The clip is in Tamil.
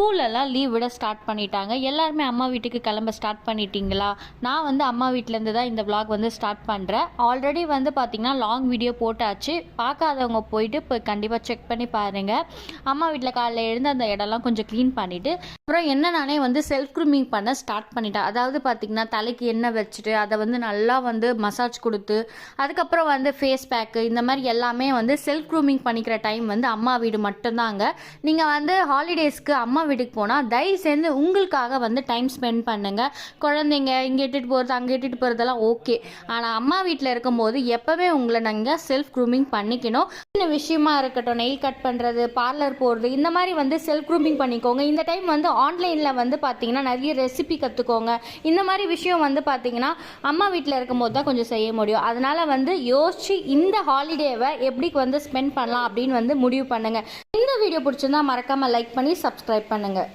ஸ்கூலெல்லாம் லீவ் விட ஸ்டார்ட் பண்ணிட்டாங்க. எல்லாருமே அம்மா வீட்டுக்கு கிளம்ப ஸ்டார்ட் பண்ணிட்டீங்களா? நான் வந்து அம்மா வீட்டிலேருந்து தான் இந்த விளாக் வந்து ஸ்டார்ட் பண்ணுறேன். ஆல்ரெடி வந்து பார்த்திங்கன்னா லாங் வீடியோ போட்டாச்சு. பார்க்காதவங்க போயிட்டு இப்போ கண்டிப்பாக செக் பண்ணி பாருங்கள். அம்மா வீட்டில் காலையில் எழுந்து அந்த இடம்லாம் கொஞ்சம் க்ளீன் பண்ணிவிட்டு அப்புறம் என்ன நானே வந்து செல்ஃப் க்ரூமிங் பண்ண ஸ்டார்ட் பண்ணிட்டேன். அதாவது பார்த்திங்கன்னா தலைக்கு எண்ணெய் வச்சுட்டு அதை வந்து நல்லா வந்து மசாஜ் கொடுத்து அதுக்கப்புறம் வந்து ஃபேஸ் பேக்கு இந்த மாதிரி எல்லாமே வந்து செல்ஃப் க்ரூமிங் பண்ணிக்கிற டைம் வந்து அம்மா வீடு மட்டும்தாங்க. நீங்கள் வந்து ஹாலிடேஸ்க்கு அம்மா வீட்டுக்கு போனால் தயவு சேர்ந்து உங்களுக்காக வந்து டைம் ஸ்பெண்ட் பண்ணுங்கள். குழந்தைங்க இங்கே இட்டுட்டு போகிறது அங்கே இட்டுட்டு போகிறதெல்லாம் ஓகே. ஆனால் அம்மா வீட்டில் இருக்கும்போது எப்போவே உங்களை நீங்கள் செல்ஃப் க்ரூமிங் பண்ணிக்கணும். சின்ன விஷயமா இருக்கட்டும், நெயில் கட் பண்ணுறது, பார்லர் போகிறது, இந்த மாதிரி வந்து செல்ஃப் க்ரூமிங் பண்ணிக்கோங்க. இந்த டைம் வந்து ஆன்லைனில் வந்து பார்த்தீங்கன்னா நிறைய ரெசிபி கற்றுக்கோங்க. இந்த மாதிரி விஷயம் வந்து பார்த்தீங்கன்னா அம்மா வீட்டில் இருக்கும்போது தான் கொஞ்சம் செய்ய முடியும். அதனால் வந்து யோசிச்சு இந்த ஹாலிடேவை எப்படி வந்து ஸ்பெண்ட் பண்ணலாம் அப்படின்னு வந்து முடிவு பண்ணுங்கள். இந்த வீடியோ பிடிச்சிருந்தா மறக்காமல் லைக் பண்ணி சப்ஸ்கிரைப் பண்ணுங்கள்.